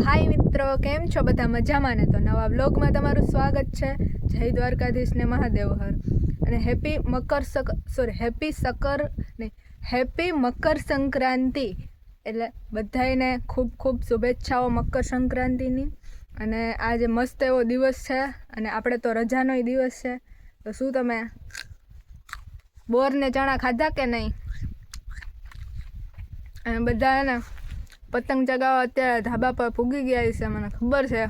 હાય મિત્રો, કેમ છો બધા? મજામાં ને? તો નવા વ્લોગમાં તમારું સ્વાગત છે. જય દ્વારકાધીશ ને મહાદેવ હર. અને હેપી મકર સંક્રાંતિ. એટલે બધાને ખૂબ ખૂબ શુભેચ્છાઓ મકર સંક્રાંતિની. અને આજે મસ્ત એવો દિવસ છે અને આપણે તો રજાનો દિવસ છે. તો શું તમે બોર ને ચણા ખાધા કે નહીં? અને બધા ને પતંગ ચગાવવા અત્યારે ધાબા પર પૂગી ગયા છે, મને ખબર છે.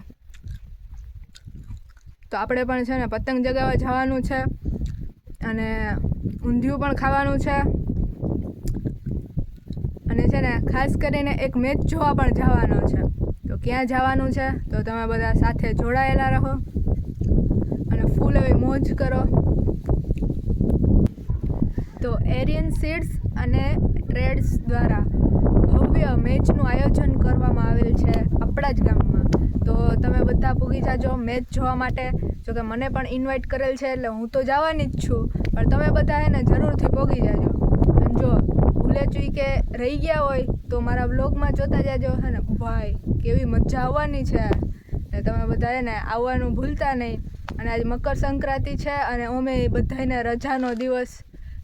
તો આપણે પણ છે ને પતંગ ચગાવવા જવાનું છે અને ઊંધિયું પણ ખાવાનું છે. અને છે ને ખાસ કરીને એક મેચ જોવા પણ જવાનો છે. તો ક્યાં જવાનું છે તો તમે બધા સાથે જોડાયેલા રહો અને ફૂલ એવી મોજ કરો. તો એરિયન સીડ્સ અને ટ્રેડ્સ દ્વારા ભવ્ય મેચનું આયોજન કરવામાં આવેલ છે આપણા જ ગામમાં. તો તમે બધા પૂગી જાજો મેચ જોવા માટે. જોકે મને પણ ઇન્વાઇટ કરેલ છે એટલે હું તો જવાની જ છું, પણ તમે બધા એને જરૂરથી પૂગી જાજો. અને જો ભૂલે ચૂકે રહી ગયા હોય તો મારા વ્લોગમાં જોતા જાજો. હે ને ભાઈ, કેવી મજા આવવાની છે. એટલે તમે બધા એને આવવાનું ભૂલતા નહીં. અને આજે મકર સંક્રાંતિ છે અને અમે બધાને રજાનો દિવસ,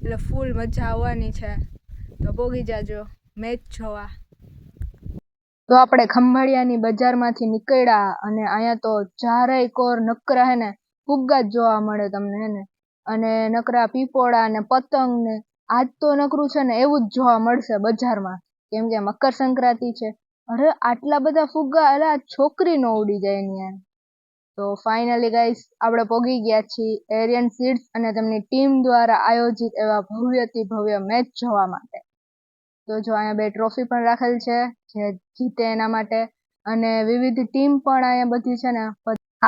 એટલે ફૂલ મજા આવવાની છે. તો પોગી જાજો મેચ જોવા. તો આપણે ખંભાળિયાની બજારમાંથી નીકળ્યા અને અહીંયા તો ચારેય કોર નકરા હે ને ફુગ્ગા જ જોવા મળે તમને. હે ને અને નકરા પીપોળા ને પતંગ ને આજ તો નકરું છે ને એવું જ જોવા મળશે બજારમાં, કેમ કે મકર સંક્રાંતિ છે. અરે આટલા બધા ફુગ્ગા, અરે આ છોકરી નો ઉડી જાય ત્યાં. તો ફાઇનલી ગાઈસ આપણે પોગી ગયા છીએ એરિયન સીડ્સ અને તેમની ટીમ દ્વારા આયોજિત એવા ભવ્યથી ભવ્ય મેચ જોવા માટે. તો જો અહીંયા 2 ટ્રોફી પણ રાખેલ છે જે જીતે એના માટે, અને વિવિધ ટીમ પણ અહીંયા બધી છે ને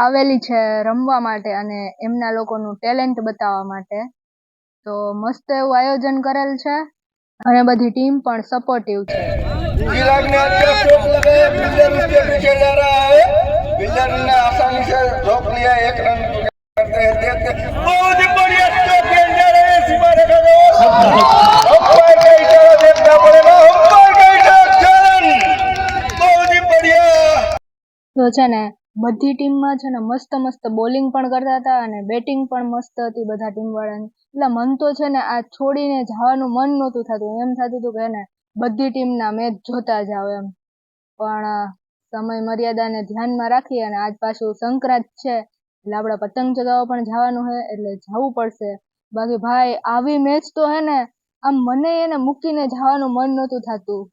આવેલી છે રમવા માટે અને એમના લોકોનું ટેલેન્ટ બતાવવા માટે. તો મસ્ત એવું આયોજન કરેલ છે અને બધી ટીમ પણ સપોર્ટિવ છે. તો છે ને બધી ટીમમાં છે ને મસ્ત મસ્ત બોલિંગ પણ કરતા હતા અને બેટિંગ પણ મસ્ત હતી બધા ટીમ વાળાની. એટલે મન તો છે ને આ છોડીને જવાનું મન નહોતું થતું. એમ થતું હતું કે ને બધી ટીમના મેચ જોતા જાવ એમ. પણ સમય મર્યાદાને ધ્યાનમાં રાખી અને આજ પાછું સંક્રાંત છે એટલે આપણે પતંગ ચગાવવા પણ જવાનું છે, એટલે જવું પડશે. બાકી ભાઈ આવી મેચ તો હે ને આમ મને એને મૂકીને જવાનું મન નહોતું થતું.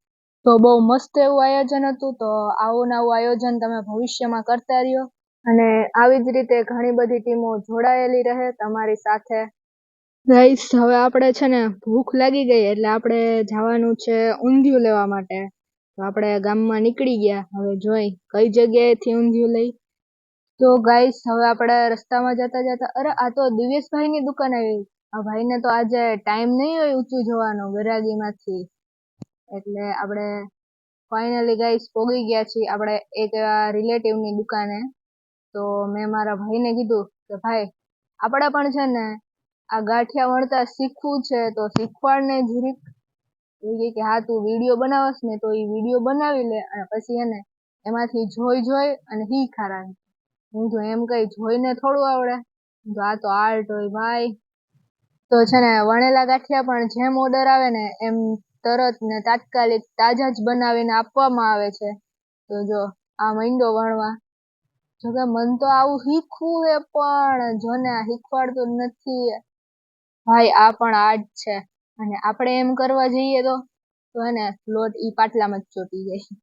તો બહુ મસ્ત એવું આયોજન હતું. તો આવું નવું આયોજન તમે ભવિષ્યમાં કરતા રહ્યો અને આવી જ રીતે ઘણી બધી ટીમો જોડાયેલી રહે તમારી સાથે. ગાઈસ, હવે આપણે છે ને ભૂખ લાગી ગઈ એટલે આપણે જવાનું છે ઊંધિયું લેવા માટે. તો આપણે ગામમાં નીકળી ગયા. હવે જોઈ કઈ જગ્યાએથી ઊંધિયું લઈ. તો ગાઈસ, હવે આપણે રસ્તામાં જતા જતા, અરે આ તો દિવેશભાઈની દુકાન આવી. આ ભાઈને તો આજે ટાઈમ નહીં હોય ઊંચું જોવાનો ગરાગીમાંથી, એટલે આપણે ફાઇનલી ગાઈસ પોગી ગયા છીએ આપણે એક રિલેટિવની દુકાને. તો મેં મારા ભાઈને કીધું કે ભાઈ આપણે પણ છે ને આ ગાંઠિયા વણતા શીખવું છે, તો શીખવાડને જરીક. એ કે હા તું વિડીયો બનાવસ ને તો એ વિડીયો બનાવી લે અને પછી એને એમાંથી જોઈ અને શીખા રાખ. હું તો એમ કઈ જોઈને થોડું આવડે, તો આ તો આર્ટ હોય ભાઈ. તો છે ને વણેલા ગાંઠિયા પણ જેમ ઓર્ડર આવે ને એમ તરત ને તાત્કાલિક તાજા જ બનાવીને આપવામાં આવે છે. તો જો આ મહિનો વણવા. જોકે મન તો આવું શીખવું હે પણ જો ને આ શીખવાડતું નથી ભાઈ. આ પણ આર્ટ છે અને આપણે એમ કરવા જઈએ તો એને લોટ ઈ પાટલામાં જ ચોટી જાય.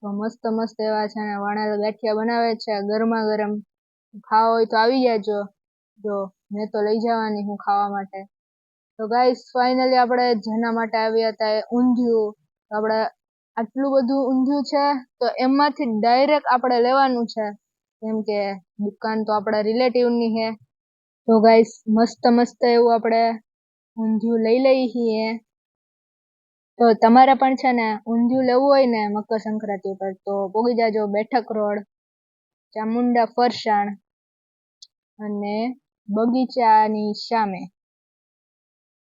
તો મસ્ત મસ્ત એવા છે ને વણેલા ગાંઠિયા બનાવે છે ગરમા ગરમ. ખાવા હોય તો આવી જાજો. જો મેં તો લઈ જવાની હું ખાવા માટે. તો ગાઈસ ફાઇનલી આપણે જેના માટે આવ્યા હતા એ ઊંધિયું. આપણે આટલું બધું ઊંધિયું છે તો એમાંથી ડાયરેક્ટ આપણે લેવાનું છે, કેમ કે દુકાન તો આપણા રિલેટિવની છે. તો ગાઈસ મસ્ત મસ્ત એવું આપણે ઊંધિયું લઈ લઈએ છીએ. તો તમારે પણ છે ને ઊંધિયું લેવું હોય ને મકર સંક્રાંતિ પર તો પોગી જાજો બેઠક રોડ, ચામુંડા ફરસાણ અને બગીચાની સામે.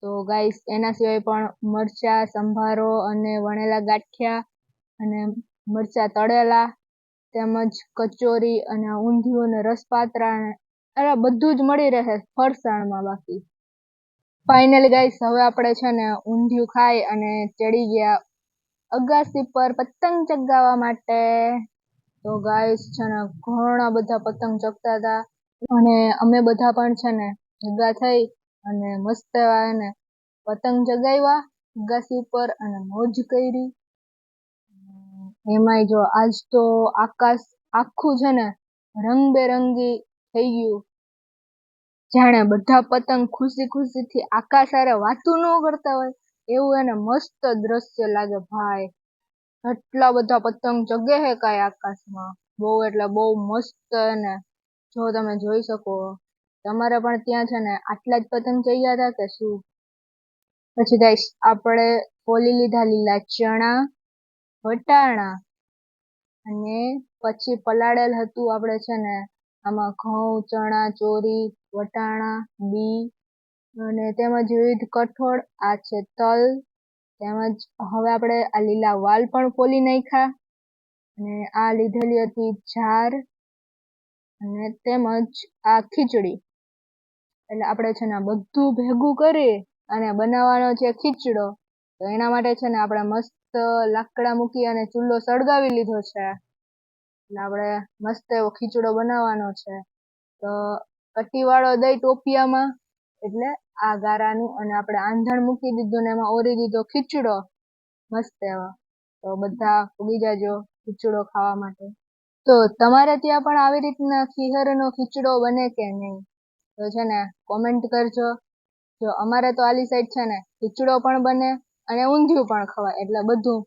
તો ગાઈસ એના સિવાય પણ મરચા સંભારો અને વણેલા ગાંઠિયા અને મરચા તળેલા તેમજ કચોરી અને ઊંધિયું ને રસપાત્રા ને અરે બધું જ મળી રહે ફરસાણમાં. બાકી ફાઇનલી ગાઈસ હવે આપણે છે ને ઊંધિયું ખાઈ અને ચડી ગયા અગાસી પર પતંગ ચગાવવા માટે. તો ગાઈસ છે ને ઘણા બધા પતંગ ચગતા હતા અને અમે બધા પણ છે ને ભેગા થઈ અને મસ્ત એવા એને પતંગ ચગાવ્યા અગાસી ઉપર અને મોજ કરી. એમાંય જો આજ તો આકાશ આખું છે ને રંગબેરંગી થઈ ગયું, જાણે બધા પતંગ ખુશી ખુશીથી આકાશ હારે વાતું ન કરતા હોય એવું એને મસ્ત દ્રશ્ય લાગે ભાઈ. એટલા બધા પતંગ ચગે હે કાંઈ આકાશમાં, બહુ એટલે બહુ મસ્ત. એને જો તમે જોઈ શકો તમારે પણ ત્યાં છે ને આટલા જ પતંગ ચગ્યા હતા કે શું? પછી ગાઈસ આપણે ફોલી લીધા લીલા ચણા, વટાણા અને પછી પલાળેલ હતું આપણે છે ને આમાં ઘઉં, ચણા, ચોરી, વટાણા, બી અને તેમજ વિવિધ કઠોળ. આ છે તલ. તેમજ હવે આપણે આ લીલા વાલ પણ ફોલી નાખ્યા અને આ લીધેલી હતી જાર અને તેમજ આ ખીચડી. એટલે આપણે છે ને બધું ભેગું કરી અને બનાવવાનો છે ખીચડો. તો એના માટે છે ને આપણે મસ્ત લાકડા મૂકી અને ચૂલો સળગાવી લીધો છે. એટલે આપણે મસ્ત એવો ખીચડો બનાવવાનો છે. તો કટીવાળો દઈ ટોપિયામાં, એટલે આ ગારાનું, અને આપણે આંધણ મૂકી દીધું ને એમાં ઓરી દીધો ખીચડો મસ્ત એવો. તો બધા ઉગી જાજો ખીચડો ખાવા માટે. તો તમારે ત્યાં પણ આવી રીતના ખીહરનો ખીચડો બને કે નહીં? તો છે ને કોમેન્ટ કરજો. જો અમારે તો આલી સાઈડ છે ને ખીચડો પણ બને અને ઊંધિયું પણ ખવાય, એટલે બધું